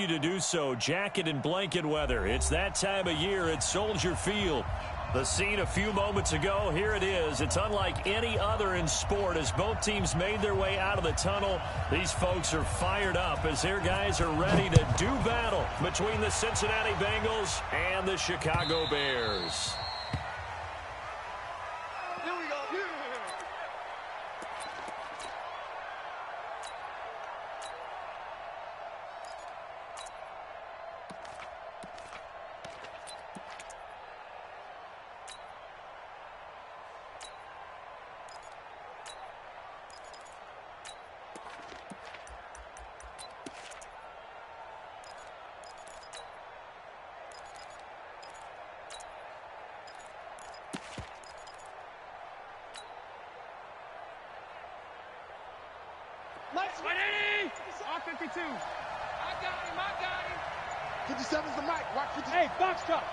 you to do so. Jacket and blanket weather. It's that time of year at Soldier Field. The scene a few moments ago, here it is. It's unlike any other in sport as both teams made their way out of the tunnel. These folks are fired up as their guys are ready to do battle between the Cincinnati Bengals and the Chicago Bears. Here we go. Let's ready! R52. I got him. 57's the mic. Watch 50. Hey, box truck.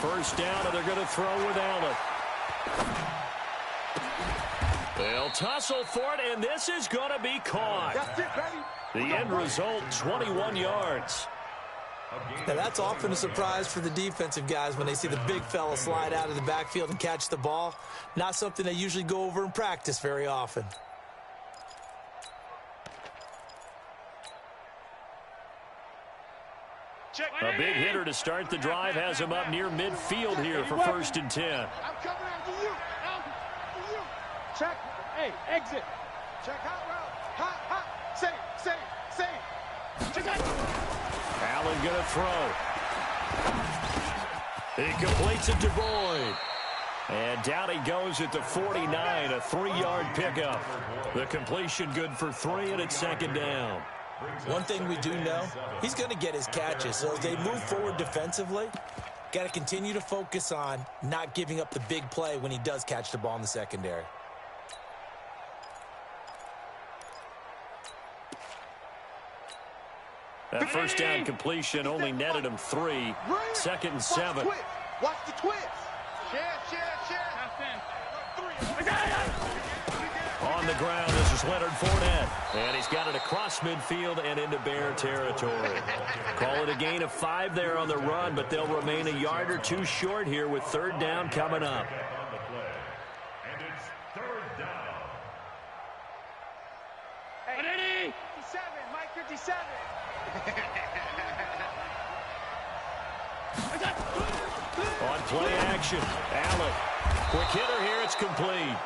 First down, and they're going to throw with Allen. They'll tussle for it, and this is going to be caught. That's it, baby. The end result, 21 yards. Now, that's often a surprise for the defensive guys when they see the big fella slide out of the backfield and catch the ball. Not something they usually go over in practice very often. A big hitter to start the drive has him up near midfield here for 1st and 10. I'm coming after you. After you. Check. Hey, exit. Check hot route. Hot. Safe. Check out. Allen going to throw. He completes it to Boyd. And down he goes at the 49, a 3-yard pickup. The completion good for 3, and it's 2nd down. One thing we do know, he's going to get his catches. So as they move forward defensively, got to continue to focus on not giving up the big play when he does catch the ball in the secondary. That first down completion only netted him 3. 2nd and 7. Watch the twist. Share. On the ground, this is Leonard Fournette. And he's got it across midfield and into Bear territory. Call it a gain of 5 there on the run, but they'll remain a yard or 2 short here with 3rd down coming up. And it's 3rd down. Hey, 57, Mike 57. On play action, Allen. Quick hitter here, it's complete.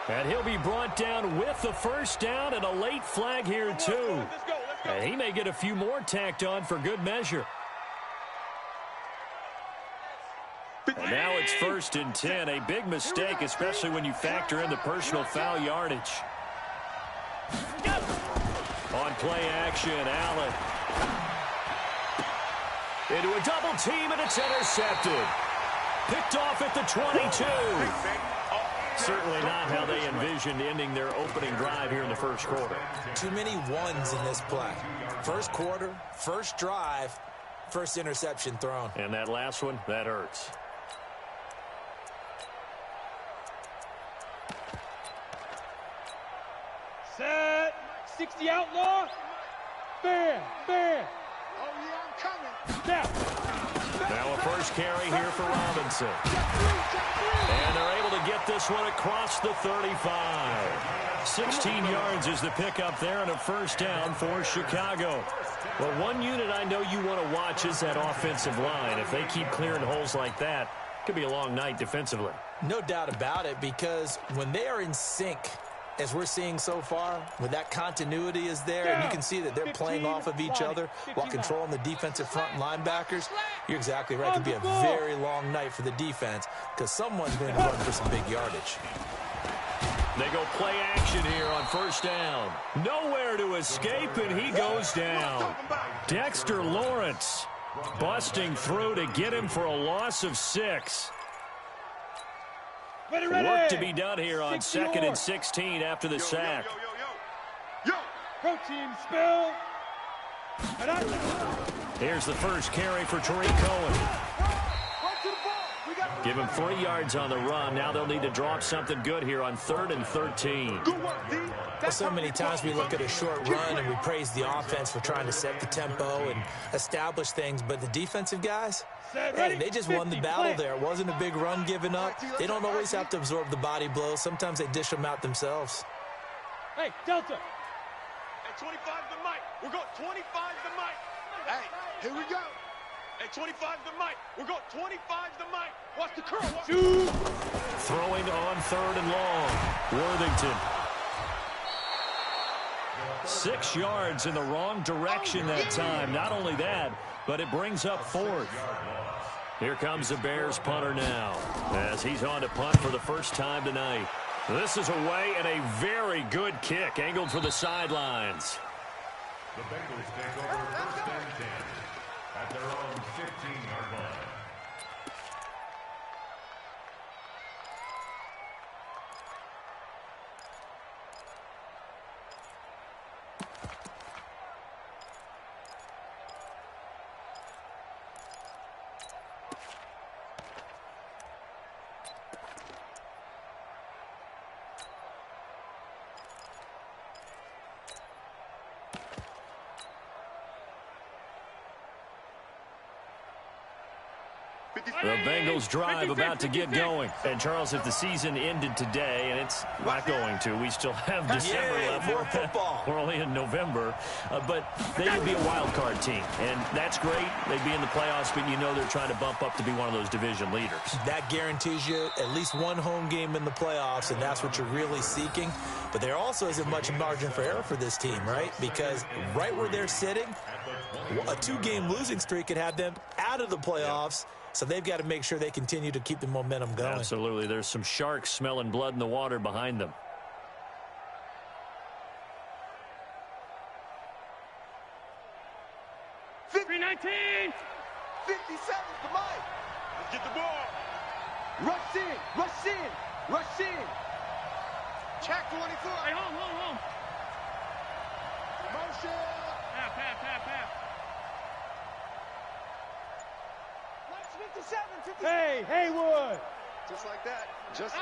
And he'll be brought down with the first down and a late flag here too. Let's go. And he may get a few more tacked on for good measure. And now it's 1st and 10, a big mistake, especially when you factor in the personal foul yardage. On play action, Allen. Into a double team, and it's intercepted. Picked off at the 22. Certainly not how they envisioned ending their opening drive here in the first quarter. Too many ones in this play. First quarter, first drive, first interception thrown. And that last one, that hurts. Set. 60 outlaw. Bear. Oh, yeah, I'm coming. Now a first carry here for Robinson. And they're able to get this one across the 35. 16 yards is the pickup there and a first down for Chicago. Well, one unit I know you want to watch is that offensive line. If they keep clearing holes like that, it could be a long night defensively. No doubt about it, because when they are in sync, as we're seeing so far, when that continuity is there, and you can see that they're playing off of each other while controlling the defensive front linebackers, you're exactly right. It could be a very long night for the defense because someone's going to run for some big yardage. They go play action here on first down. Nowhere to escape, and he goes down. Dexter Lawrence busting through to get him for a loss of 6. Work to be done here on 2nd and 16 after the sack. Pro team spill. Here's the first carry for Tariq Cohen. Run to the ball. We got to Give him 3 yards on the run. Now they'll need to drop something good here on 3rd and 13. Well, so many times we look at a short run and we praise the offense for trying to set the tempo and establish things, but the defensive guys, hey, they just won the battle there. It wasn't a big run given up. They don't always have to absorb the body blows. Sometimes they dish them out themselves. Hey, Delta. Hey, 25 the mic. We're going 25 the mic. Hey, here we go. Hey, 25 the mic. We're going 25 the mic. Watch the curl. Shoot. Throwing on 3rd and long. Worthington. 6 yards in the wrong direction that time. Not only that, but it brings up 4th. Here comes the Bears punter now as he's on to punt for the first time tonight. This is away and a very good kick angled for the sidelines. The Bengals take over 1st and 10 at their own 15-yard line. The Bengals drive about to get going. And, Charles, if the season ended today, and it's not going to, we still have December left. More football. We're only in November. But they would be a wild card team. And that's great. They'd be in the playoffs, but you know they're trying to bump up to be one of those division leaders. That guarantees you at least one home game in the playoffs, and that's what you're really seeking. But there also isn't much margin for error for this team, right? Because right where they're sitting, a 2-game losing streak could have them out of the playoffs. So they've got to make sure they continue to keep the momentum going. Absolutely. There's some sharks smelling blood in the water behind them. $319. 57's the mic. Let's get the ball. Rush in. Rush in. Rush in. Check 24. Hey, home. Motion. Half. Hey, Haywood. Just like that. Just.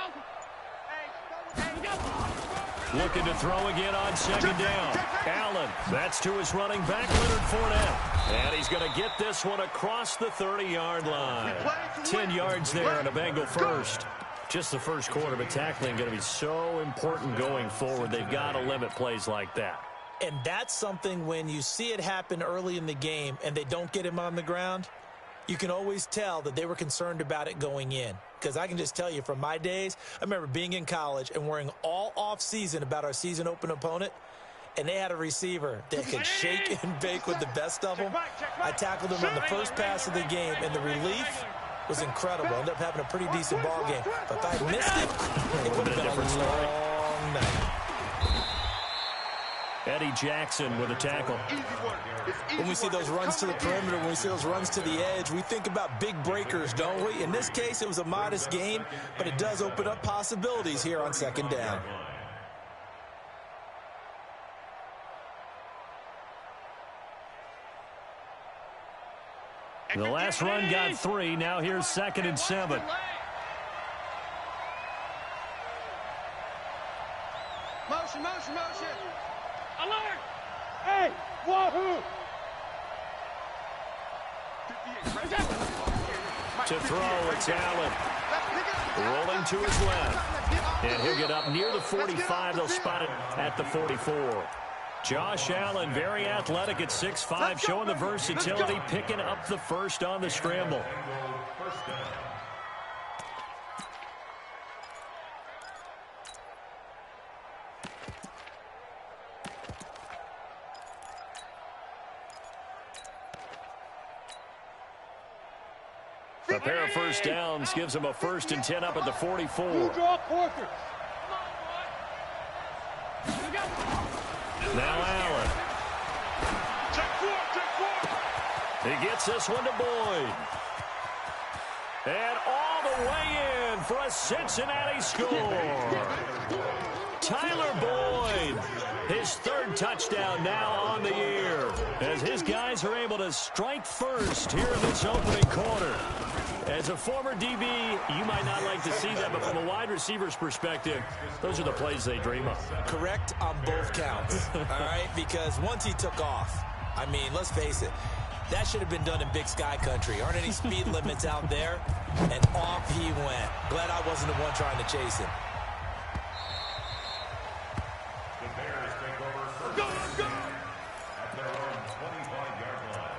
Looking to throw again on 2nd down. Allen, that's to his running back, Leonard Fournette. And he's going to get this one across the 30-yard line. 10 yards there and a Bengal first. Just the first quarter, but tackling going to be so important going forward. They've got to limit plays like that. And that's something when you see it happen early in the game and they don't get him on the ground, you can always tell that they were concerned about it going in. Because I can just tell you from my days, I remember being in college and worrying all off-season about our season open opponent, and they had a receiver that could shake and bake with the best of them. I tackled him on the first pass of the game, and the relief was incredible. Ended up having a pretty decent ball game. But if I had missed it, it would have been a long night. Eddie Jackson with a tackle. When we see those runs to the perimeter, when we see those runs to the edge, we think about big breakers, don't we? In this case, it was a modest gain, but it does open up possibilities here on 2nd down. The last run got 3. Now here's 2nd and 7. Motion. Alert. Hey, wahoo. To throw, it's Allen. Rolling to his left. And he'll get up near the 45. They'll spot it at the 44. Josh Allen, very athletic at 6'5", showing the versatility, picking up the first on the scramble. A pair of first downs gives them a 1st and 10 up at the 44. Draw quarters. Now Allen. He gets this one to Boyd. And all the way in for a Cincinnati score. Tyler Boyd, his 3rd touchdown now on the year, as his guys are able to strike first here in this opening quarter. As a former DB, you might not like to see that, but from a wide receiver's perspective, those are the plays they dream of. Correct on both counts, all right? Because once he took off, I mean, let's face it, that should have been done in Big Sky Country. Aren't any speed limits out there? And off he went. Glad I wasn't the one trying to chase him. The Bears take over first at their own 25-yard line.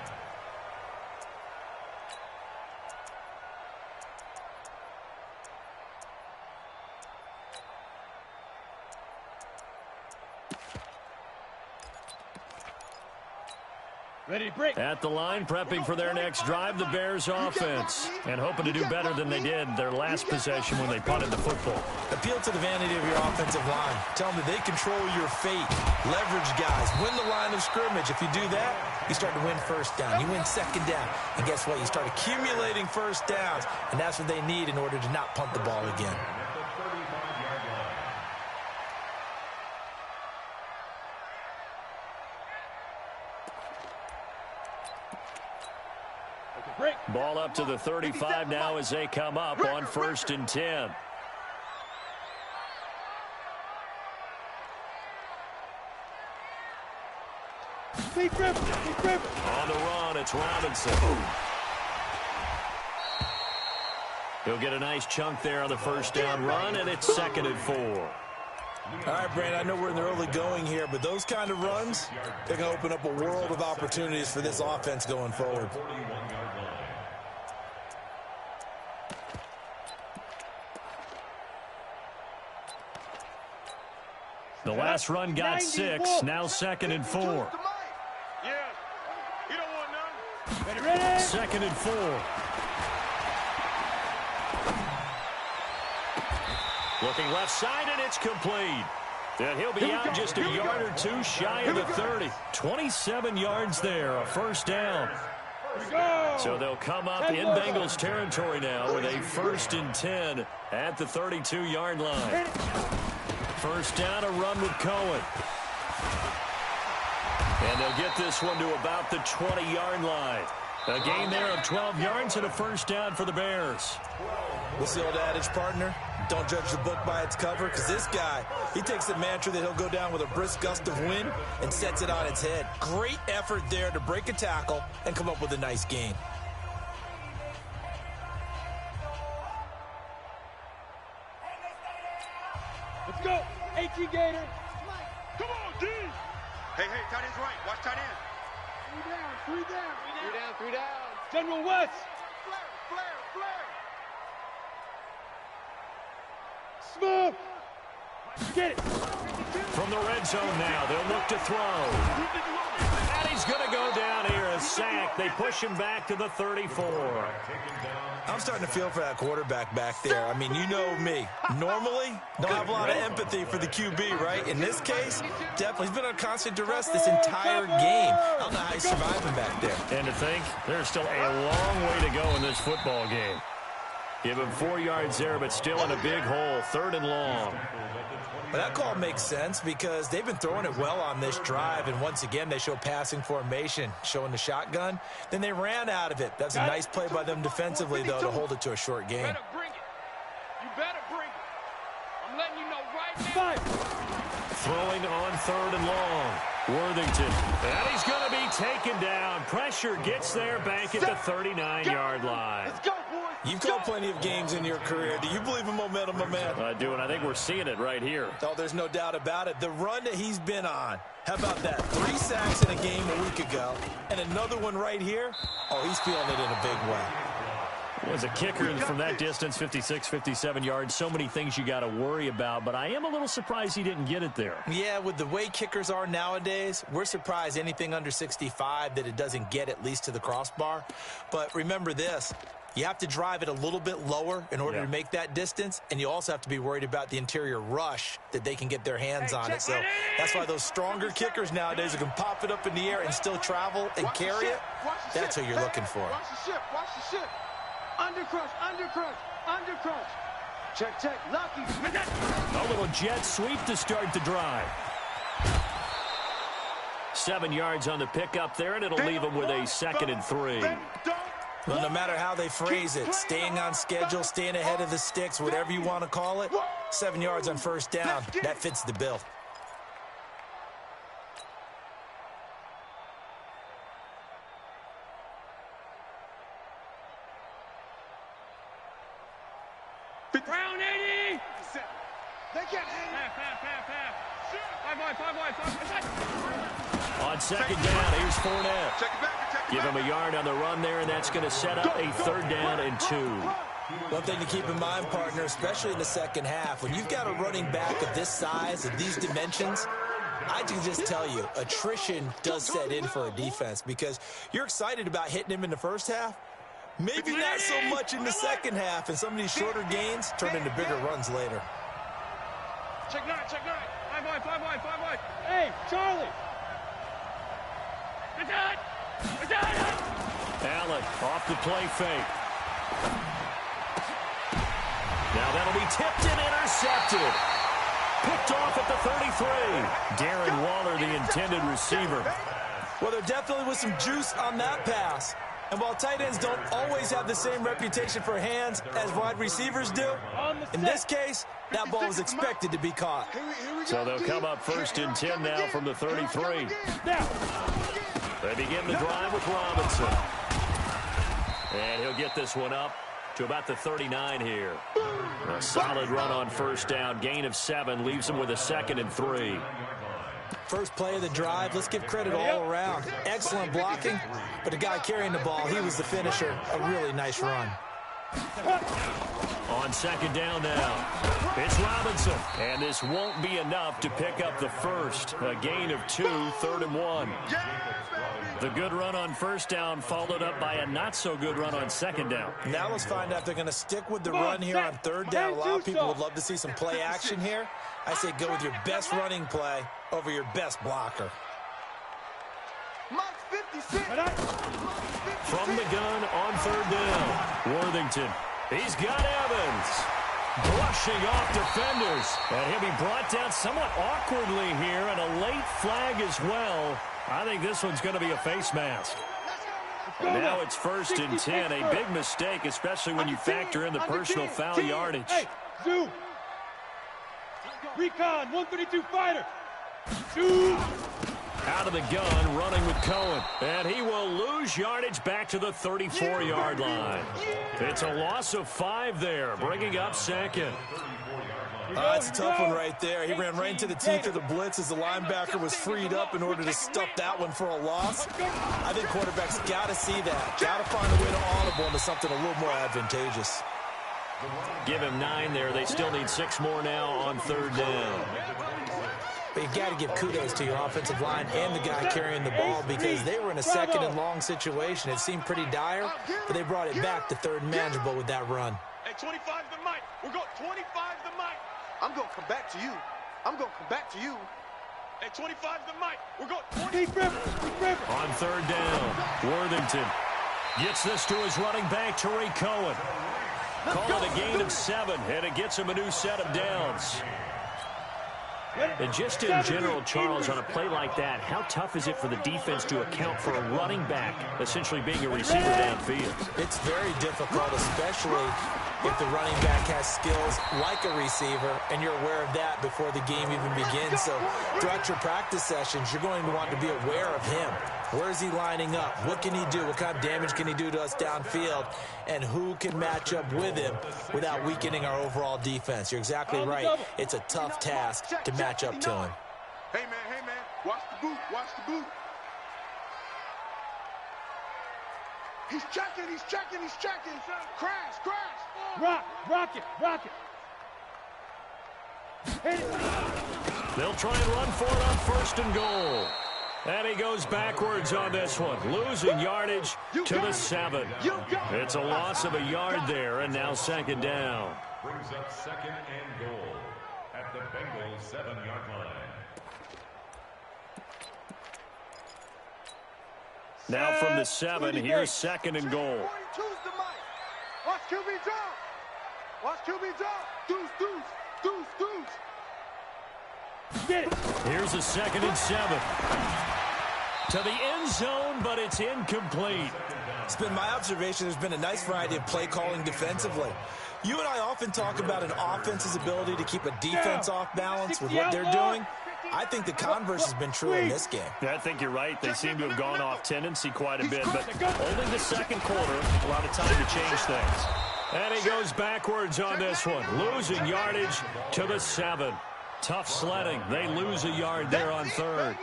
Ready to break. At the line, prepping for their next drive, the Bears offense, and hoping to do better than they did their last possession when they punted the football. Appeal to the vanity of your offensive line. Tell them that they control your fate. Leverage guys. Win the line of scrimmage. If you do that, you start to win first down. You win second down. And guess what? You start accumulating first downs. And that's what they need in order to not punt the ball again. Ball up to the 35 now as they come up on 1st and 10. On the run, it's Robinson. He'll get a nice chunk there on the first down run, and it's 2nd and 4. All right, Brandon, I know we're in the early going here, but those kind of runs, they're going to open up a world of opportunities for this offense going forward. The last run got 6, now 2nd and 4. Yeah, you don't want none. Ready. 2nd and 4. Looking left side, and it's complete. And he'll be out just a yard or two shy of the 30. 27 yards there, a first down. So they'll come up in Bengals territory now with a 1st and 10 at the 32-yard line. First down, a run with Cohen. And they'll get this one to about the 20-yard line. A gain there of 12 yards and a first down for the Bears. What's the old adage, partner? Don't judge the book by its cover, because this guy, he takes the mantra that he'll go down with a brisk gust of wind and sets it on its head. Great effort there to break a tackle and come up with a nice gain. Let's go. 18 Gator. Come on, D. Hey, tight end's right. Watch tight end. 3 down. 3 down. General West. Flare. Smooth. Get it. From the red zone now, they'll look to throw. And he's going to go down here, a sack. They push him back to the 34. I'm starting to feel for that quarterback back there. I mean, you know me. Normally, don't have a lot of empathy for the QB, right? In this case, definitely. He's been on constant duress this entire game. I don't know how he's surviving back there. And to think, there's still a long way to go in this football game. Give him 4 yards there, but still in a big hole, 3rd and long. Well, that call makes sense because they've been throwing it well on this drive, and once again, they show passing formation, showing the shotgun. Then they ran out of it. That's a nice play by them defensively, though, to hold it to a short game. You better bring it. I'm letting you know right now. Throwing on 3rd and long. Worthington. And he's going to be taken down. Pressure gets there back at the 39-yard line. Let's go, boys. You've called plenty of games in your career. Do you believe in momentum, my man? I do, and I think we're seeing it right here. Oh, there's no doubt about it. The run that he's been on. How about that? 3 sacks in a game a week ago, and another one right here. Oh, he's feeling it in a big way. Was a kicker from that distance, 56, 57 yards. So many things you got to worry about, but I am a little surprised he didn't get it there. Yeah, with the way kickers are nowadays, we're surprised anything under 65 that it doesn't get at least to the crossbar. But remember this. You have to drive it a little bit lower in order to make that distance, and you also have to be worried about the interior rush that they can get their hands on it. So that's why those stronger kickers nowadays who can pop it up in the air and still travel and carry it, that's who you're looking for. Watch the ship. Undercrush. Check. Lucky. A little jet sweep to start the drive. 7 yards on the pickup there, and it'll leave him with a 2nd and 3. Well, no matter how they phrase it, staying on schedule, staying ahead of the sticks, whatever you want to call it, 7 yards on first down, that fits the bill. Brown 80! They can't hang. On second down, here's Fournette. Give him a yard on the run there, and that's going to set up a 3rd down and 2. One thing to keep in mind, partner, especially in the second half, when you've got a running back of this size, of these dimensions, I can just tell you, attrition does set in for a defense because you're excited about hitting him in the first half. Maybe not so much in the second half, and some of these shorter gains turn into bigger runs later. Check 9, check 9. 5 wide. Hey, Charlie! Allen off the play fake. Now that'll be tipped and intercepted. Picked off at the 33. Darren Waller, the intended receiver. Well, there definitely was some juice on that pass. And while tight ends don't always have the same reputation for hands as wide receivers do, in this case, that ball was expected to be caught. So they'll come up 1st and 10 now from the 33. They begin the drive with Robinson. And he'll get this one up to about the 39 here. A solid run on first down. Gain of 7 leaves him with a 2nd and 3. First play of the drive, let's give credit all around. Excellent blocking, but the guy carrying the ball, he was the finisher. A really nice run. On second down now, it's Robinson. And this won't be enough to pick up the first. A gain of 2, 3rd and 1. The good run on first down followed up by a not-so-good run on second down. Now let's find out if they're going to stick with the run here on 3rd down. A lot of people would love to see some play action here. I say go with your best running play over your best blocker. From the gun on 3rd down, Worthington. He's got Evans. Brushing off defenders. And he'll be brought down somewhat awkwardly here, and a late flag as well. I think this one's going to be a face mask. And now it's 1st and 10. A big mistake, especially when you factor in the personal foul yardage. Hey, zoom. Recon, 132 fighter. Zoom. Out of the gun, running with Cohen. And he will lose yardage back to the 34-yard line. It's a loss of 5 there, bringing up 2nd. It's a tough one right there. He ran right into the teeth of the blitz as the linebacker was freed up in order to stuff that one for a loss. I think quarterbacks got to see that. Got to find a way to audible into something a little more advantageous. Give him 9 there. They still need 6 more now on 3rd down. But you've got to give kudos to your offensive line and the guy carrying the ball because they were in a 2nd and long situation. It seemed pretty dire, but they brought it back to 3rd and manageable with that run. Hey, 25 the mic. We're going 25 the mic. I'm going to come back to you. I'm going to come back to you. Hey, 25 the mic. We're going 20. On 3rd down, Worthington gets this to his running back, Tariq Cohen. Call it a gain of 7, and it gets him a new set of downs. And just in general, Charles, on a play like that, how tough is it for the defense to account for a running back essentially being a receiver downfield? It's very difficult, especially if the running back has skills like a receiver, and you're aware of that before the game even begins. So throughout your practice sessions, you're going to want to be aware of him. Where is he lining up? What can he do? What kind of damage can he do to us downfield? And who can match up with him without weakening our overall defense? You're exactly right. It's a tough task to match up to him. Hey, man. Watch the boot. Watch the boot. He's checking. Crash. Rock it. Hit it. They'll try and run for it on 1st and goal. And he goes backwards on this one, losing yardage to the 7. It's a loss of a yard there, and now 2nd down. Brings up 2nd and goal at the Bengals 7-yard line. Now from the 7, here's 2nd and goal. Watch QB drop. Deuce. Get it. Here's a 2nd and 7. To the end zone, but it's incomplete. It's been my observation there's been a nice variety of play calling defensively. You and I often talk about an offense's ability to keep a defense off balance with what they're doing. I think the converse has been true in this game. Yeah, I think you're right. They seem to have gone off tendency quite a bit, but only the second quarter, a lot of time to change things. And he goes backwards on this one, losing yardage to the 7. Tough sledding. They lose a yard there on third.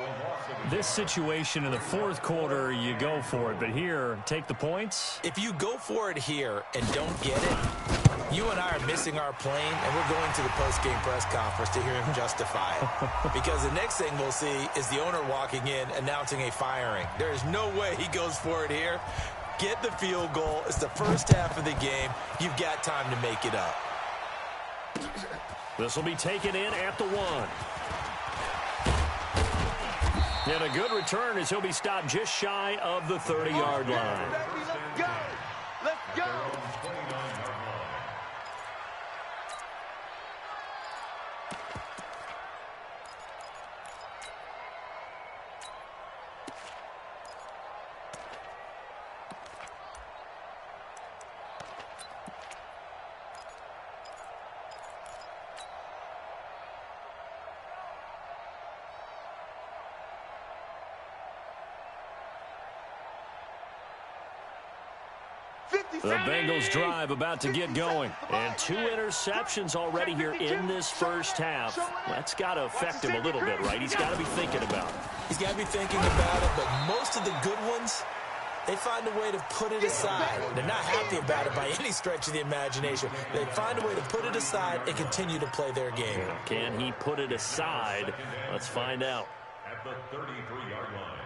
This situation in the fourth quarter, you go for it. But here, take the points. If you go for it here and don't get it, you and I are missing our plane, and we're going to the post-game press conference to hear him justify it. Because the next thing we'll see is the owner walking in announcing a firing. There is no way he goes for it here. Get the field goal. It's the first half of the game. You've got time to make it up. This will be taken in at the 1. And a good return as he'll be stopped just shy of the 30-yard line. Let's go. Let's go. The Bengals drive about to get going. And 2 interceptions already here in this first half. That's got to affect him a little bit, right? He's got to be thinking about it. He's got to be thinking about it, but most of the good ones, they find a way to put it aside. They're not happy about it by any stretch of the imagination. They find a way to put it aside and continue to play their game. Can he put it aside? Let's find out. At the 33-yard line.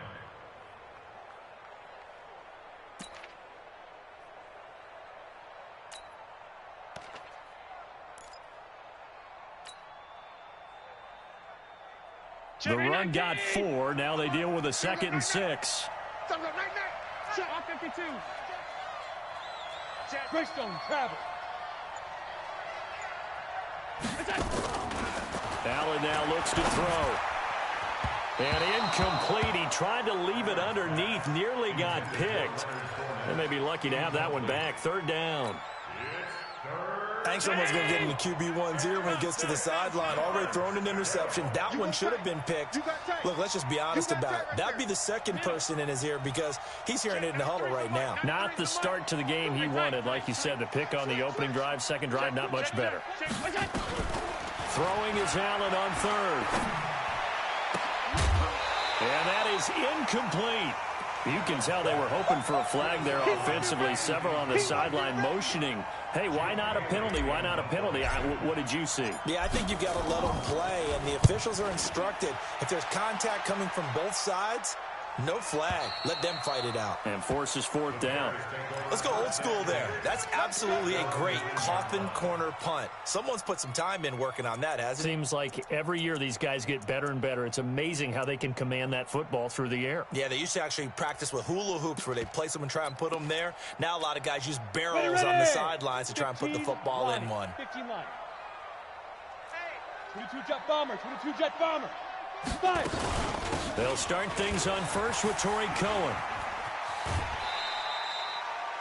The run got 4. Now they deal with a 2nd and 6. Shot 52. Greystone travel. Allen now looks to throw. And incomplete. He tried to leave it underneath. Nearly got picked. They may be lucky to have that one back. 3rd down. I think someone's going to get into QB1's ear when he gets to the sideline. Already thrown an interception. That one should have been picked. Look, let's just be honest about it. That'd be the second person in his ear because he's hearing it in the huddle right now. Not the start to the game he wanted. Like you said, the pick on the opening drive, second drive, not much better. Throwing is Allen on 3rd. And that is incomplete. You can tell they were hoping for a flag there offensively. Several on the sideline motioning. Hey, why not a penalty? Why not a penalty? What did you see? Yeah, I think you've got to let them play, and the officials are instructed. If there's contact coming from both sides, no flag. Let them fight it out. And forces 4th down. Let's go old school there. That's absolutely a great coffin corner punt. Someone's put some time in working on that, hasn't it? Seems like every year these guys get better and better. It's amazing how they can command that football through the air. Yeah, they used to actually practice with hula hoops where they place them and try and put them there. Now a lot of guys use barrels on the sidelines to try and put the football in one. 15 line. 22 jet bomber. 22 jet bomber. 5. They'll start things on first with Torrey Cohen.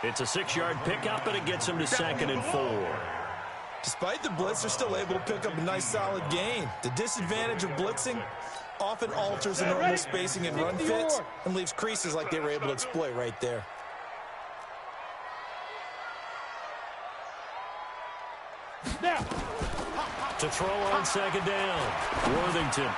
It's a 6-yard pickup, and it gets him to 2nd and 4. Despite the blitz, they're still able to pick up a nice, solid gain. The disadvantage of blitzing often alters the normal spacing and run fits and leaves creases like they were able to exploit right there. Now. To throw on 2nd down, Worthington.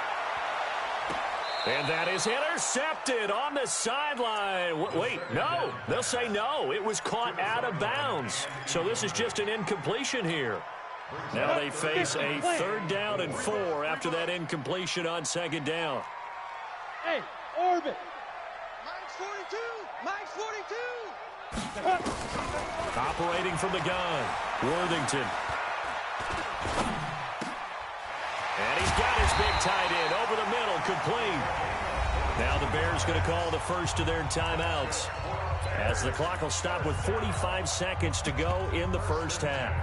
And that is intercepted on the sideline. Wait, no. They'll say no. It was caught out of bounds. So this is just an incompletion here. Now they face a 3rd down and 4 after that incompletion on 2nd down. Hey, orbit. Mine's 42. Operating from the gun, Worthington. And he's got his big tight end over the middle, complete. Now the Bears going to call the first of their timeouts as the clock will stop with 45 seconds to go in the first half.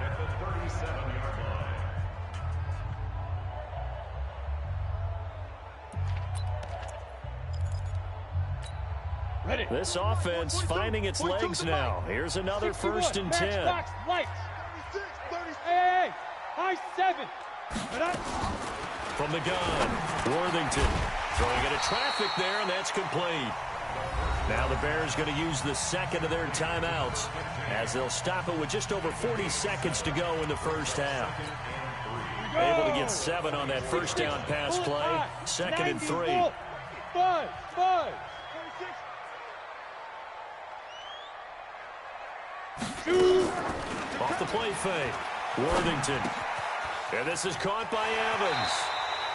This offense finding its legs now. Here's another 1st and 10. Hey, high 7. From the gun, Worthington throwing into traffic there, and that's complete. Now the Bears going to use the second of their timeouts as they'll stop it with just over 40 seconds to go in the first half. Able to get 7 on that first down pass play. 2nd and 3. 5. Off the play fake. Worthington. And this is caught by Evans.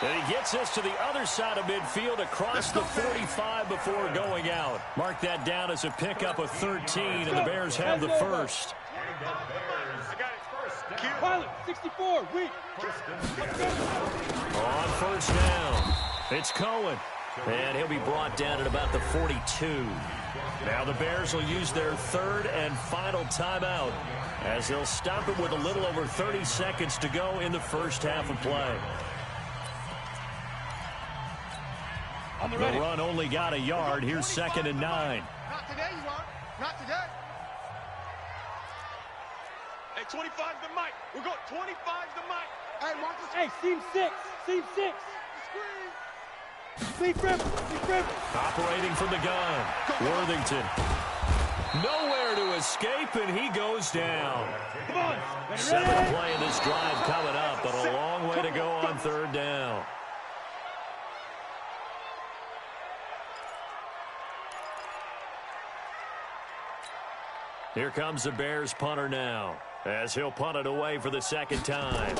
And he gets this to the other side of midfield across the 45 before going out. Mark that down as a pickup of 13, and the Bears have the first. Pilot, 64, weak. On first down, it's Cohen. And he'll be brought down at about the 42. Now the Bears will use their 3rd and final timeout as they'll stop it with a little over 30 seconds to go in the first half of play. The run only got a yard. Here's 2nd and 9. Not today, you won't. Not today. Hey, 25 the mic. We're going 25 the mic. Hey, watch this. Hey, seam 6. Seam 6. Deep rip. Operating from the gun, Worthington. Nowhere to escape, and he goes down. 7 play in this drive coming up, but a long way to go on 3rd down. Here comes the Bears punter now, as he'll punt it away for the 2nd time.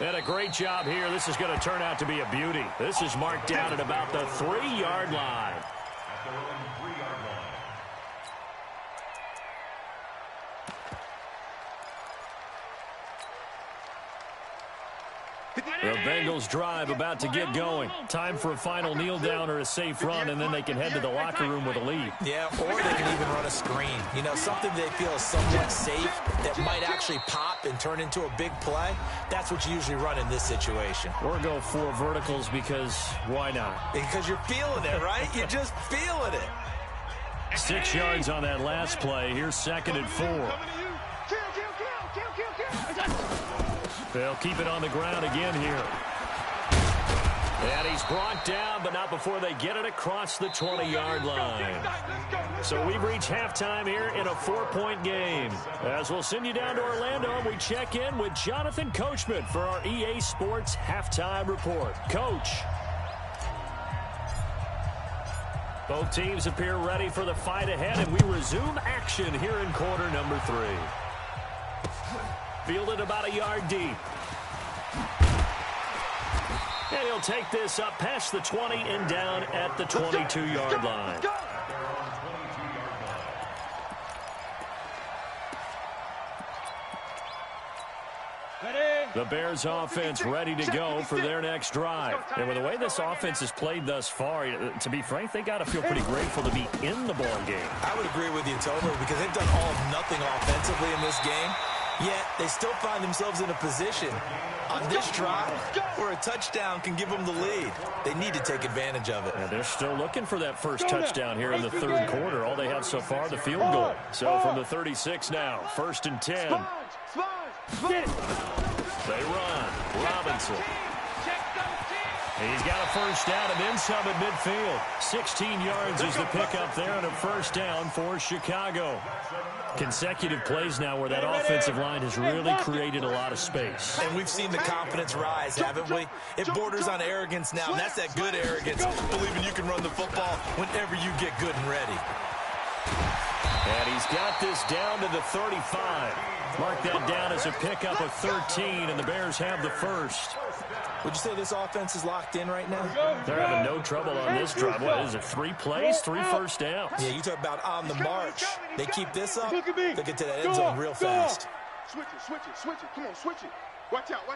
And a great job here. This is going to turn out to be a beauty. This is marked down at about the 3-yard line. At their own 3-yard line. The Bengals drive about to get going. Time for a final kneel down or a safe run, and then they can head to the locker room with a lead. Yeah, or they can even run a screen. You know, something they feel is somewhat safe that might actually pop and turn into a big play. That's what you usually run in this situation. Or go 4 verticals because why not? Because you're feeling it, right? You're just feeling it. 6 yards on that last play. Here's 2nd and 4. They'll keep it on the ground again here. And he's brought down, but not before they get it across the 20-yard line. So we've reached halftime here in a 4-point game. As we'll send you down to Orlando, and we check in with Jonathan Coachman for our EA Sports Halftime Report. Coach. Both teams appear ready for the fight ahead, and we resume action here in quarter number 3. Fielded about a yard deep. And he'll take this up past the 20 and down at the 22-yard line. The Bears offense ready to go for their next drive. And with the way this offense has played thus far, to be frank, they got to feel pretty grateful to be in the ball game. I would agree with you totally because they've done all of nothing offensively in this game. Yet they still find themselves in a position on this drive where a touchdown can give them the lead. They need to take advantage of it. And they're still looking for that first touchdown here in the 3rd quarter. All they have so far, the field goal. So from the 36 now, 1st and 10. They run. Robinson. He's got a first down and then some at midfield. 16 yards is the pickup there and a first down for Chicago. Consecutive plays now where that offensive line has really created a lot of space. And we've seen the confidence rise, haven't we? It borders on arrogance now, and that's that good arrogance, believing you can run the football whenever you get good and ready. And he's got this down to the 35. Mark that down as a pickup of 13, and the Bears have the first. Would you say this offense is locked in right now? They're having no trouble on this drive. What is it, 3 plays, 3 first downs? Yeah, you talk about on the march. They keep this up, they'll get to that end zone real fast. Switch it. Come on, switch it. Watch out.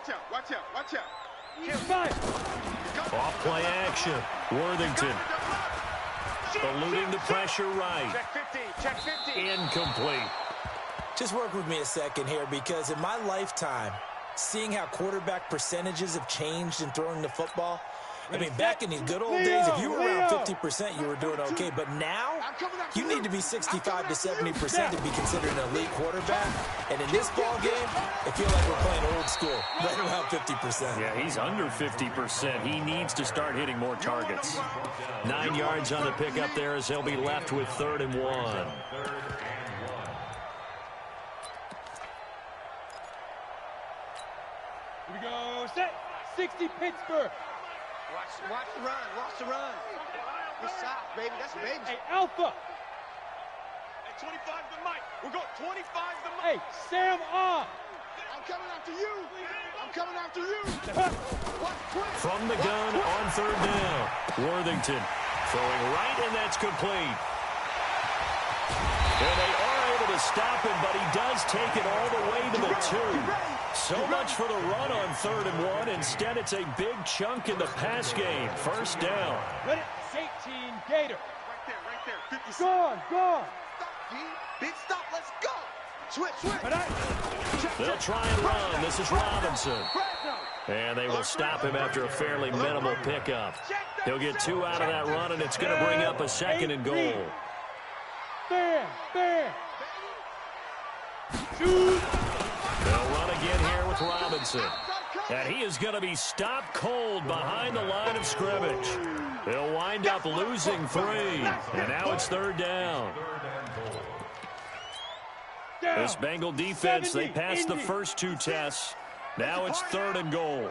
Off play action. Worthington. Eluding the pressure right. Check 50. Incomplete. Just work with me a second here because in my lifetime, seeing how quarterback percentages have changed in throwing the football. I mean, back in the good old days, if you were around 50%, you were doing okay. But now, you need to be 65 to 70% to be considered an elite quarterback. And in this ball game, I feel like we're playing old school, right around 50%. Yeah, he's under 50%. He needs to start hitting more targets. 9 yards on the pickup there as he'll be left with 3rd and 1. Here we go. Set. 60 Pittsburgh. Watch the run. Watch the run. Good shot, baby. That's baby. Hey, Alpha. Hey, 25 to Mike. We're going 25 to Mike. Hey, Sam on. I'm coming after you. I'm coming after you. From the gun on 3rd down. Worthington throwing right, and that's complete. And they are able to stop him, but he does take it all the way to the 2. So much for the run on 3rd and 1. Instead, it's a big chunk in the pass game. 1st down. Let it 18 Gator. Right there. 56. Gone. Stop, D. Big stop. Let's go. Switch. They'll try and run. This is Robinson. And they will stop him after a fairly minimal pickup. He'll get 2 out of that run, and it's going to bring up a 2nd and goal. Bam. Shoot. They'll run again here with Robinson. And he is going to be stopped cold behind the line of scrimmage. They'll wind up losing 3. And now it's 3rd down. This Bengal defense, they passed the first 2 tests. Now it's 3rd and goal.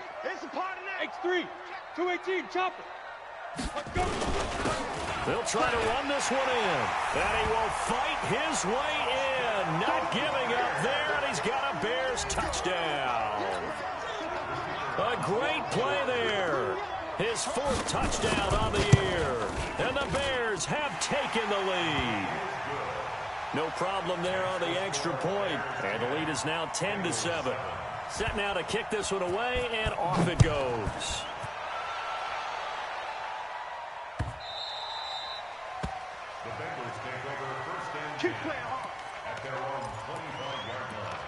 X3. 218. Chop it. Let's go. They'll try to run this one in. And he will fight his way in. Not giving up there, and he's got a Bears touchdown. A great play there. His 4th touchdown on the year. And the Bears have taken the lead. No problem there on the extra point. And the lead is now 10-7. Set now to kick this one away, and off it goes. The Bengals take over 1st and 10 at their own 25-yard line.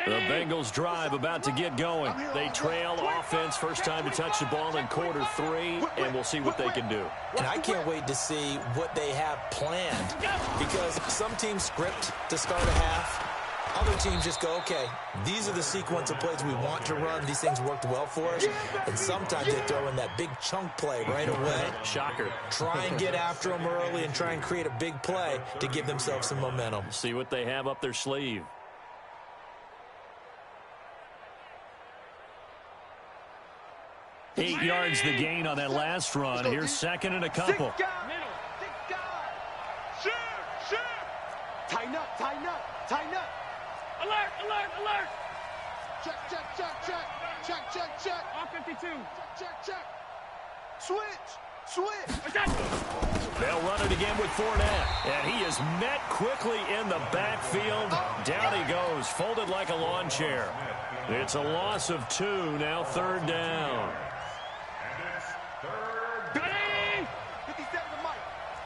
The Bengals drive about to get going. They trail offense first time to touch the ball in quarter 3, and we'll see what they can do. And I can't wait to see what they have planned, because some teams script to start a half. Other teams just go, okay, these are the sequence of plays we want to run. These things worked well for us. And sometimes they throw in that big chunk play right away. Shocker. Try and get after them early and try and create a big play to give themselves some momentum. See what they have up their sleeve. Eight yards the gain on that last run. Here's 2nd and a couple. Shoot. Tighten up. Alert. Check. Off 52. Check. Switch. They'll run it again with Fournette. And he is met quickly in the backfield. Down he goes, folded like a lawn chair. It's a loss of 2, now 3rd down. 57 to Mike.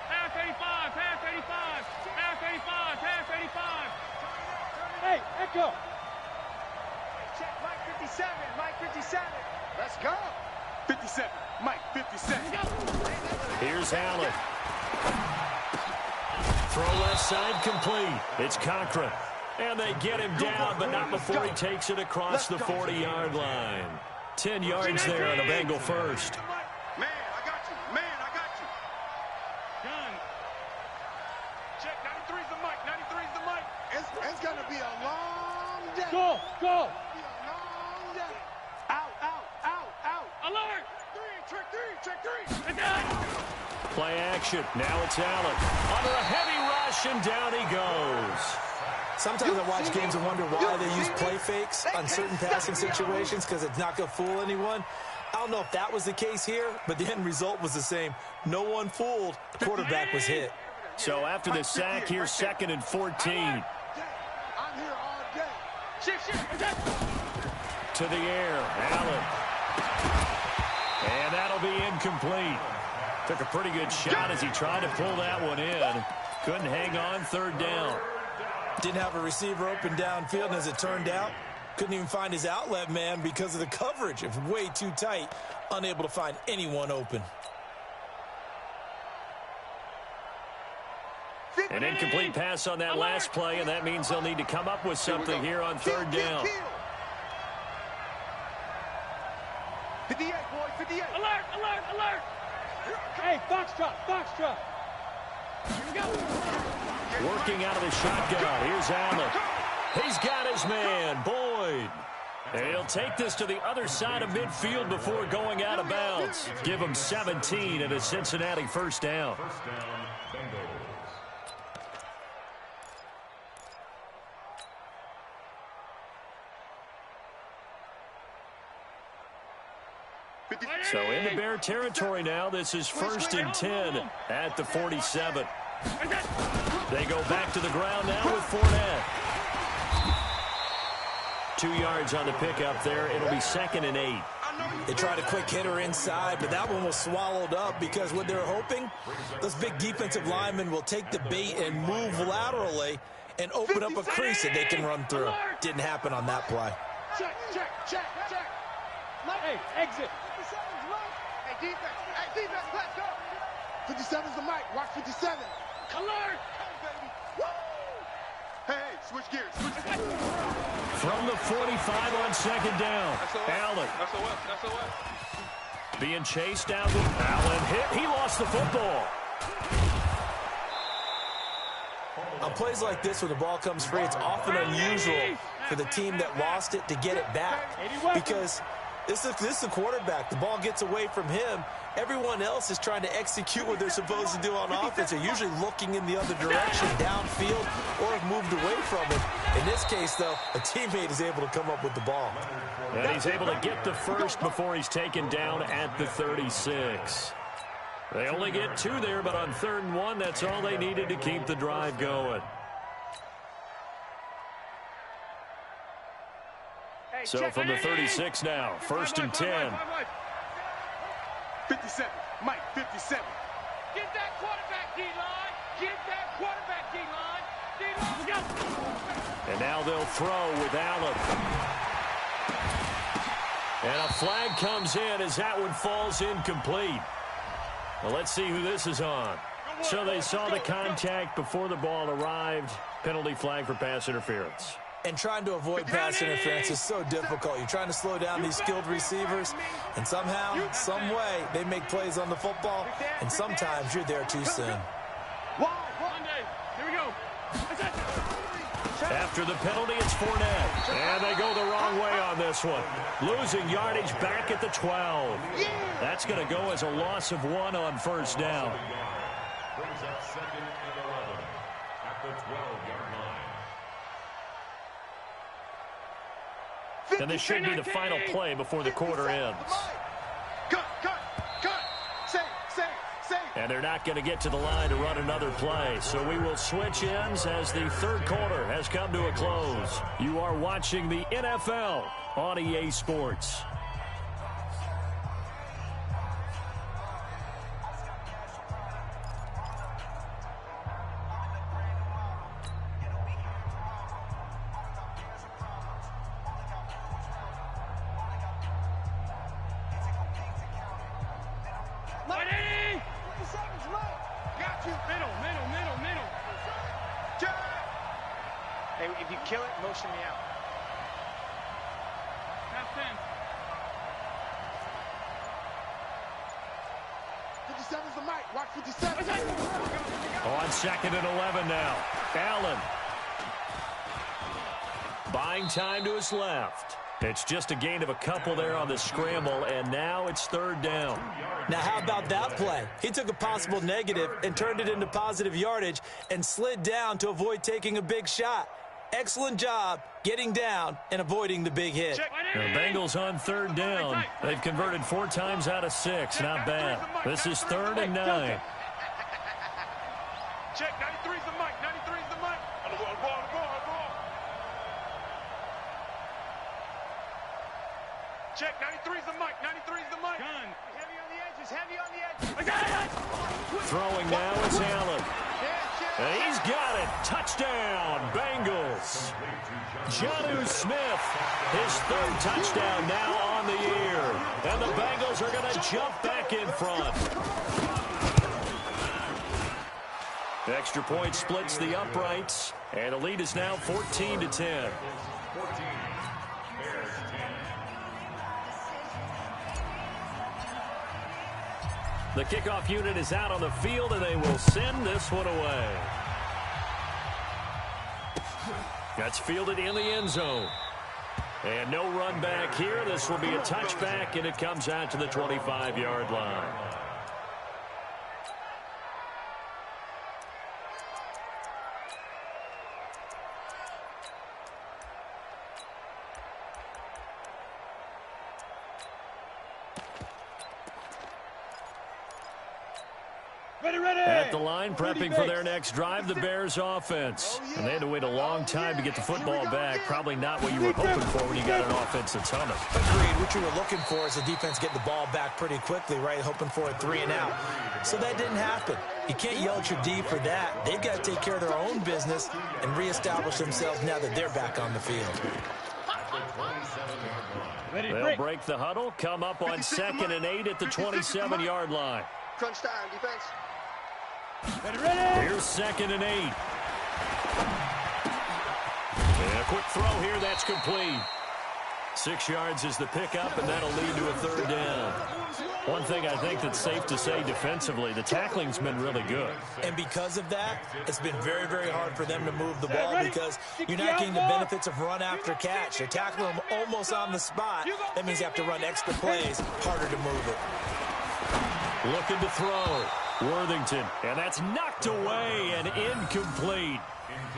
Pass 85. Hey, Echo. Check Mike 57. Let's go. 57. Mike, 57. Here's Allen. Throw left side complete. It's Cochran. And they get him down, but not before he takes it across the 40-yard line. 10 yards there on a Bengal first. Man, I got you. Gun. Check, 93's the Mike. It's going to be a long day. Go. Be a long day. Out. Alert. Check three. It's done. Play action. Now it's Allen. Under a heavy rush, and down he goes. Sometimes I watch games and wonder why they use play fakes on certain passing situations, because it's not going to fool anyone. I don't know if that was the case here, but the end result was the same. No one fooled. The quarterback was hit. So after the sack, here's 2nd and 14. I'm here all day. Shift. To the air, Allen. And that'll be incomplete. Took a pretty good shot as he tried to pull that one in. Couldn't hang on, 3rd down. Didn't have a receiver open downfield, and as it turned out, couldn't even find his outlet man because of the coverage. It was way too tight, unable to find anyone open. An incomplete pass on that last play, and that means they'll need to come up with something here on 3rd down. 58, boy, 58. Alert! Hey, Foxtrot! Here we go. Working out of the shotgun. Here's Allen. He's got his man, Boyd. And he'll take this to the other side of midfield before going out of bounds. Give him 17 and a Cincinnati 1st down. First down, Bengals. So into Bear territory now. This is 1st and 10 at the 47. They go back to the ground now with Fournette. 2 yards on the pickup there. It'll be 2nd and 8. They tried a quick hitter inside, but that one was swallowed up because what they're hoping, those big defensive linemen will take the bait and move laterally and open up a crease that they can run through. Didn't happen on that play. Check. Hey, exit. Hey, defense, let's go. 57's the mic. Watch 57. Alert! Woo! Hey, switch gears. From the 45 on 2nd down. Allen. Being chased down. Allen hit. He lost the football. On plays like this where the ball comes free, it's often unusual for the team that lost it to get it back because this is the quarterback. The ball gets away from him. Everyone else is trying to execute what they're supposed to do on offense. They're usually looking in the other direction, downfield, or have moved away from it. In this case, though, a teammate is able to come up with the ball. And he's able to get the first before he's taken down at the 36. They only get 2 there, but on 3rd and 1, that's all they needed to keep the drive going. So from the 36 now, 1st and 10. 57, Mike, 57. Get that quarterback, D-line. D-line. And now they'll throw with Allen. And a flag comes in as that one falls incomplete. Well, let's see who this is on. So they saw the contact before the ball arrived. Penalty flag for pass interference. And trying to avoid pass interference is so difficult. You're trying to slow down these skilled receivers, and somehow, some way, they make plays on the football, and sometimes you're there too soon. Here we go. After the penalty, it's Fournette. And they go the wrong way on this one. Losing yardage back at the 12. That's going to go as a loss of 1 on 1st down. Brings up 2nd and 11 at the 12-yard line. And this should be the final play before the quarter ends. Cut. Save. And they're not going to get to the line to run another play. So we will switch ends as the 3rd quarter has come to a close. You are watching the NFL on EA Sports. Hey, if you kill it, motion me out. Half 10. 57's the mic. Watch 57. On 2nd and 11 now. Allen. Buying time to his left. It's just a gain of a couple there on the scramble, and now it's 3rd down. Now, how about that play? He took a possible negative and turned it into positive yardage and slid down to avoid taking a big shot. Excellent job getting down and avoiding the big hit. The Bengals on third down. They've converted 4 times out of 6. Not bad. This is 3rd and 9. Check, 93's the mic, 93's the mic. On the ball. Check, 93's the mic, 93's the mic. Gun. Heavy on the edges, heavy on the edges. Throwing now is Allen. And he's got it. Touchdown, Bengals. Jonnu Smith, his 3rd touchdown now on the year. And the Bengals are going to jump back in front. The extra point splits the uprights, and the lead is now 14-10. The kickoff unit is out on the field, and they will send this one away. That's fielded in the end zone. And no run back here. This will be a touchback, and it comes out to the 25-yard line. At the line, prepping for their next drive, the Bears offense. And they had to wait a long time to get the football back. Probably not what you were hoping for when you got an offense that's humming. Agreed. What you were looking for is the defense getting the ball back pretty quickly, right? Hoping for a 3 and out. So that didn't happen. You can't yell at your D for that. They've got to take care of their own business and reestablish themselves now that they're back on the field. They'll break the huddle, come up on 2nd and 8 at the 27-yard line. Crunch time, defense. Here's 2nd and 8. And a quick throw here, that's complete. 6 yards is the pickup, and that'll lead to a 3rd down. One thing I think that's safe to say defensively, the tackling's been really good. And because of that, it's been very, very hard for them to move the ball because you're not getting the benefits of run after catch. They're tackling them almost on the spot. That means you have to run extra plays, harder to move it. Looking to throw. Worthington, and that's knocked away and incomplete.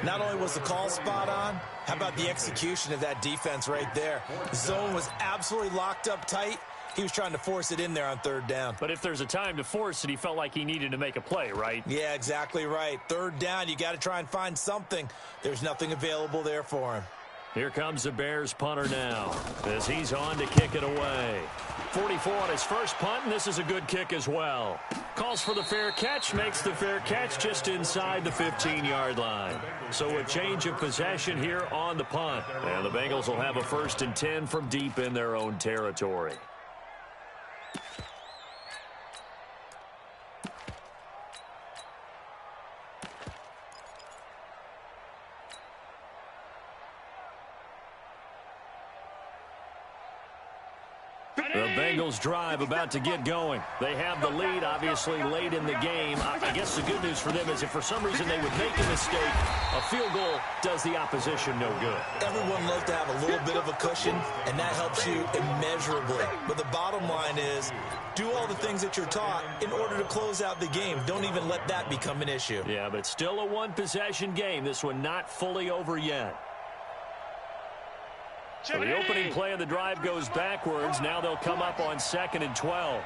Not only was the call spot on, how about the execution of that defense right there? The zone was absolutely locked up tight. He was trying to force it in there on 3rd down. But if there's a time to force it, he felt like he needed to make a play, right? Yeah, exactly right. 3rd down, you got to try and find something. There's nothing available there for him. Here comes the Bears punter now as he's on to kick it away. 44 on his first punt, and this is a good kick as well. Calls for the fair catch, makes the fair catch just inside the 15-yard line. So a change of possession here on the punt. And the Bengals will have a 1st and 10 from deep in their own territory. The Bengals drive about to get going. They have the lead, obviously, late in the game. I guess the good news for them is if for some reason they would make a mistake, a field goal does the opposition no good. Everyone loves to have a little bit of a cushion, and that helps you immeasurably. But the bottom line is, do all the things that you're taught in order to close out the game. Don't even let that become an issue. Yeah, but it's still a one-possession game. This one not fully over yet. So the opening play of the drive goes backwards. Now they'll come up on 2nd and 12.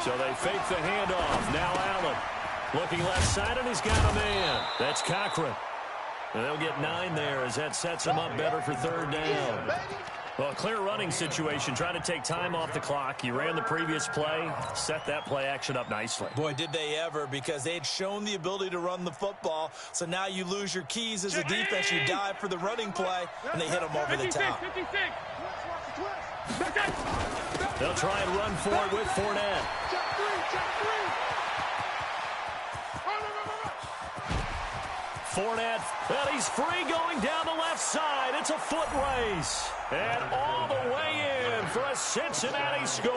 So they fake the handoff. Now Allen looking left side, and he's got a man. That's Cochran. And they'll get 9 there as that sets them up better for 3rd down. Well, a clear running situation, trying to take time off the clock. You ran the previous play, set that play action up nicely. Boy, did they ever, because they had shown the ability to run the football. So now you lose your keys as a defense. You dive for the running play, and they hit them over the top. They'll try and run for it with Fournette. Fournette, and he's free going down the left side. It's a foot race. And all the way in for a Cincinnati score.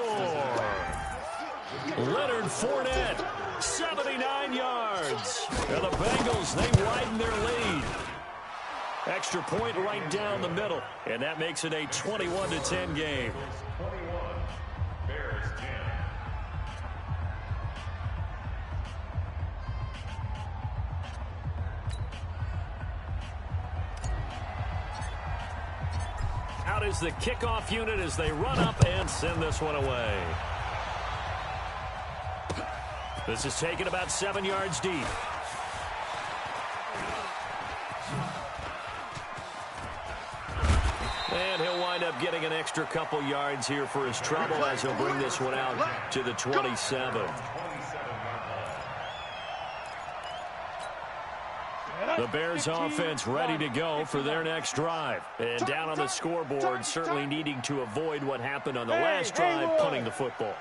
Leonard Fournette, 79 yards. And the Bengals, they widen their lead. Extra point right down the middle. And that makes it a 21-10 game. is the kickoff unit as they run up and send this one away. This is taken about 7 yards deep. And he'll wind up getting an extra couple yards here for his trouble as he'll bring this one out to the 27. The Bears offense ready to go for their next drive. And down on the scoreboard, certainly needing to avoid what happened on the last drive, punting the football.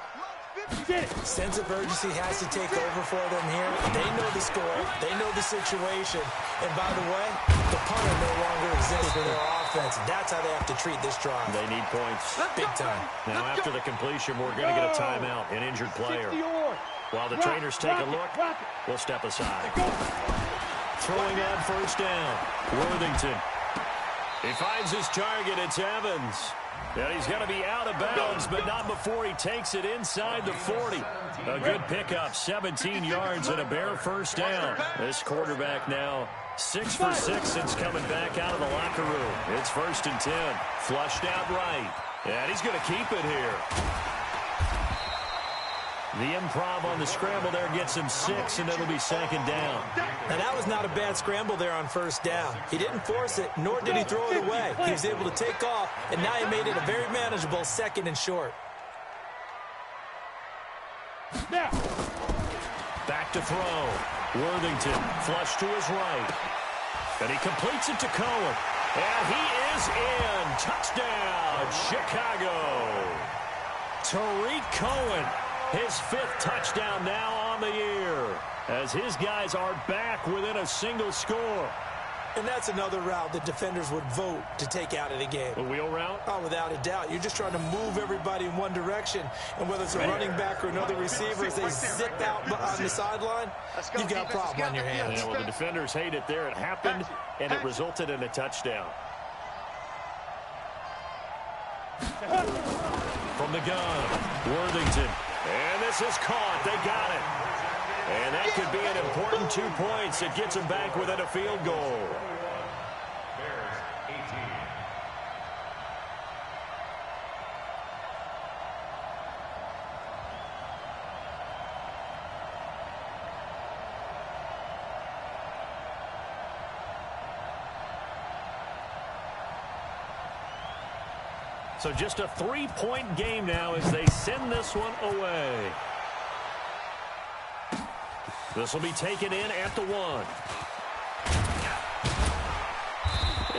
Sense of urgency has to take over for them here. They know the score. They know the situation. And by the way, the punter no longer exists for their offense. That's how they have to treat this drive. They need points. Big time. Now, after the completion, we're going to get a timeout, an injured player. While the trainers take a look, we'll step aside. Throwing on first down, Worthington. He finds his target. It's Evans. And he's going to be out of bounds, but not before he takes it inside the 40. A good pickup, 17 yards and a Bear first down. This quarterback now 6 for 6 since coming back out of the locker room. It's 1st and 10. Flushed out right. And he's going to keep it here. The improv on the scramble there gets him 6, and it'll be 2nd down. Now, that was not a bad scramble there on first down. He didn't force it, nor did he throw it away. He was able to take off, and now he made it a very manageable 2nd and short. Back to throw. Worthington flush to his right. And he completes it to Cohen. And he is in. Touchdown, Chicago. Tariq Cohen. His 5th touchdown now on the year as his guys are back within a single score. And that's another route that defenders would vote to take out of the game. A wheel route? Oh, without a doubt. You're just trying to move everybody in one direction. And whether it's a running back or another receiver, as they zip out on the sideline, you've got a problem on your hands. Yeah, well, the defenders hate it there. It happened, and it resulted in a touchdown. From the gun, Worthington. And this is caught. They got it. And that could be an important 2 points. It gets them back within a field goal. Bears 18. So just a 3-point game now as they send this one away. This will be taken in at the 1.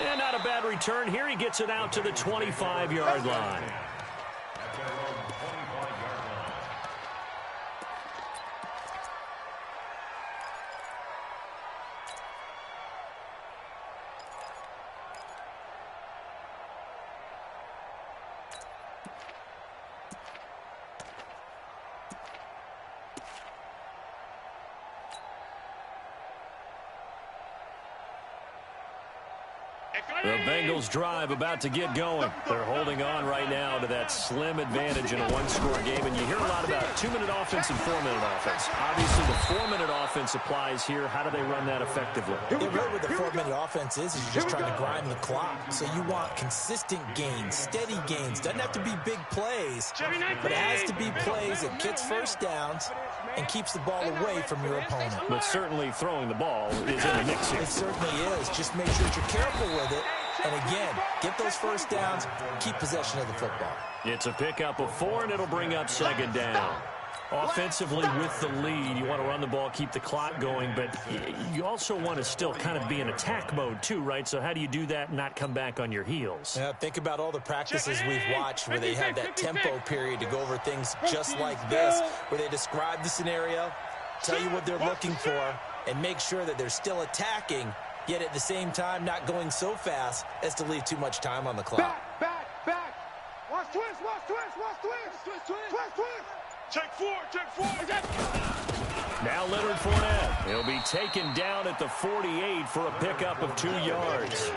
And not a bad return here. He gets it out to the 25-yard line. At their own 25-yard line. The Bengals drive about to get going. They're holding on right now to that slim advantage in a one-score game. And you hear a lot about 2-minute offense and 4-minute offense. Obviously, the 4-minute offense applies here. How do they run that effectively? Yeah, really what the 4-minute offense is you're just trying to grind the clock. So you want consistent gains, steady gains. Doesn't have to be big plays, but it has to be plays that gets first downs and keeps the ball away from your opponent. But certainly throwing the ball is in the mix here. It certainly is. Just make sure that you're careful with it. And again, get those first downs, keep possession of the football. It's a pickup of 4, and it'll bring up 2nd down. Offensively with the lead, you want to run the ball, keep the clock going, but you also want to still kind of be in attack mode too, right? So how do you do that and not come back on your heels? Yeah, think about all the practices we've watched where they have that tempo period to go over things just like this, where they describe the scenario, tell you what they're looking for, and make sure that they're still attacking, yet at the same time not going so fast as to leave too much time on the clock. Back. Watch twist. Check 4. Now Leonard Fournette. He'll be taken down at the 48 for a pickup of 2 yards.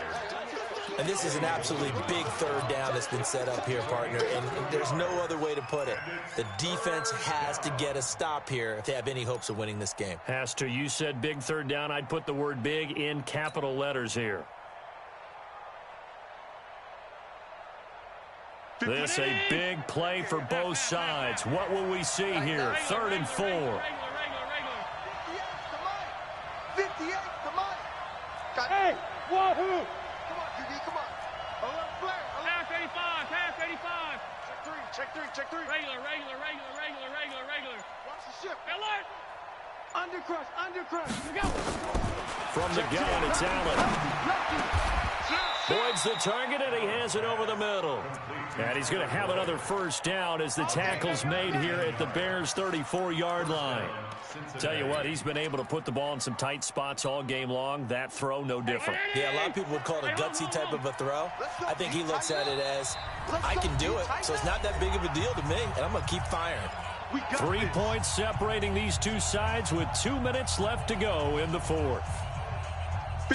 And this is an absolutely big 3rd down that's been set up here, partner, and there's no other way to put it. The defense has to get a stop here if they have any hopes of winning this game. Has to. You said big 3rd down. I'd put the word big in capital letters here. This a big play for both sides. What will we see here? 3rd and 4. 58, come on. Hey, wahoo! Come on, QB, come on. Alert flare. Pass 85, pass 85. Check three. Regular. Watch the ship. Alert! Undercrush. You go. From the gun, it's Allen. Boyd's the target, and he has it over the middle. And he's going to have another first down as the tackle's made here at the Bears' 34-yard line. Tell you what, he's been able to put the ball in some tight spots all game long. That throw, no different. Yeah, a lot of people would call it a gutsy type of a throw. I think he looks at it as, I can do it, so it's not that big of a deal to me, and I'm going to keep firing. 3 points separating these two sides with 2 minutes left to go in the 4th.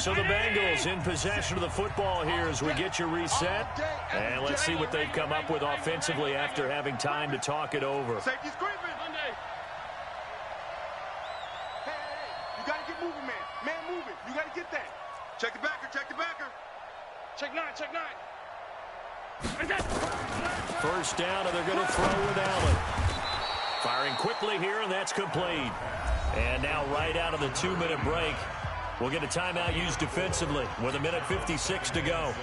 So the Bengals in possession of the football here as we get you reset. And let's see what they've come up with offensively after having time to talk it over. Safety's creeping. Hey, you got to get moving, man. Man moving. You got to get that. Check the backer. Check 9. First down, and they're going to throw with Allen. Firing quickly here, and that's complete. And now right out of the 2-minute break, we'll get a timeout used defensively with 1:56 to go.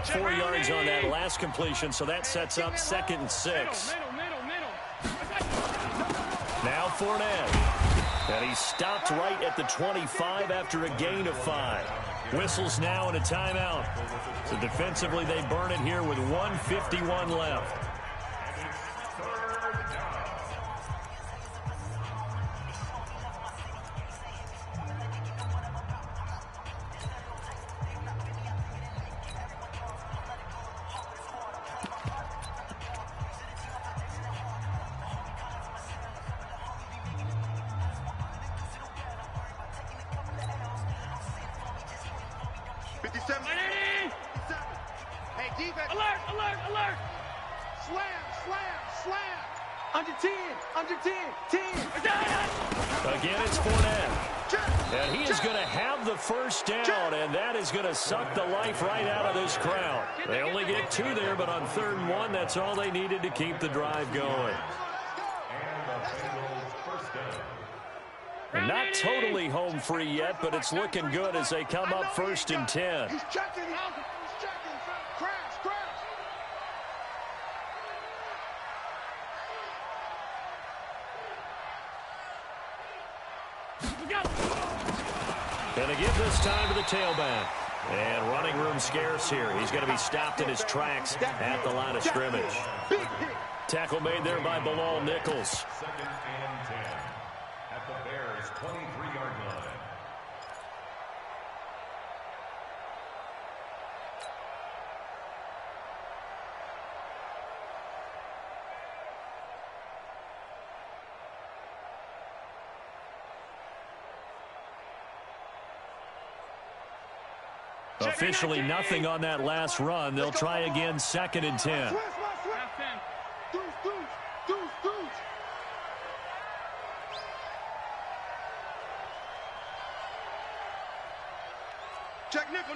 4 yards on that last completion, so that sets up 2nd and 6. Now Fournette. And he stopped right at the 25 after a gain of 5. Whistles now and a timeout. So defensively, they burn it here with 1:51 left. Alert! Slam! Under 10! 10! Again, it's Fournette. And he is going to have the first down, and that is going to suck the life right out of this crowd. They only get 2 there, but on 3rd and 1, that's all they needed to keep the drive going. And not totally home free yet, but it's looking good as they come up 1st and 10. He's checking. Crash. And they give this time to the tailback. And running room scarce here. He's going to be stopped in his tracks at the line of scrimmage. Tackle made there by Bilal Nichols. 2nd and 10 at the Bears' 23-yard line. Officially nothing on that last run. They'll try again 2nd and 10. Check nickel.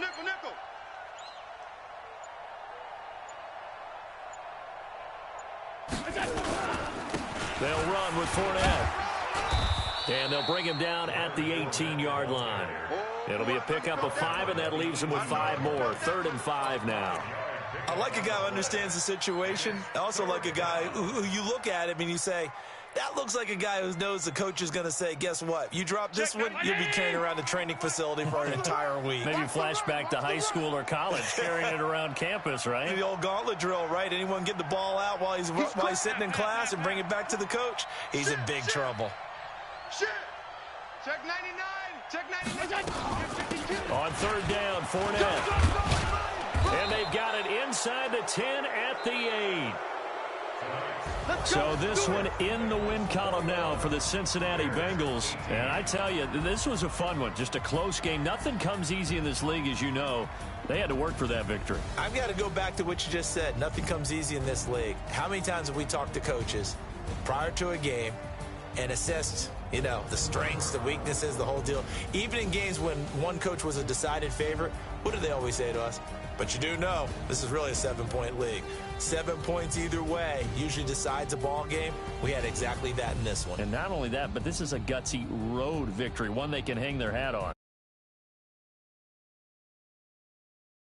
They'll run with Fournette. And they'll bring him down at the 18-yard line. It'll be a pickup of 5, and that leaves him with 5 more. 3rd and 5 now. I like a guy who understands the situation. I also like a guy who you look at him and you say, that looks like a guy who knows the coach is going to say, guess what? You drop this one, you'll be carrying around the training facility for an entire week. Maybe flashback to high school or college, carrying it around campus, right? The old gauntlet drill, right? Anyone get the ball out while he's sitting in class and bring it back to the coach? He's in big trouble. Shit! Check 99! On 3rd down, Fournette. And they've got it inside the 10 at the 8. So this one in the win column now for the Cincinnati Bengals. And I tell you, this was a fun one. Just a close game. Nothing comes easy in this league, as you know. They had to work for that victory. I've got to go back to what you just said. Nothing comes easy in this league. How many times have we talked to coaches prior to a game and assessed you know, the strengths, the weaknesses, the whole deal. Even in games when one coach was a decided favorite, what do they always say to us? But you do know this is really a 7-point league. 7 points either way usually decides a ball game. We had exactly that in this one. And not only that, but this is a gutsy road victory, one they can hang their hat on.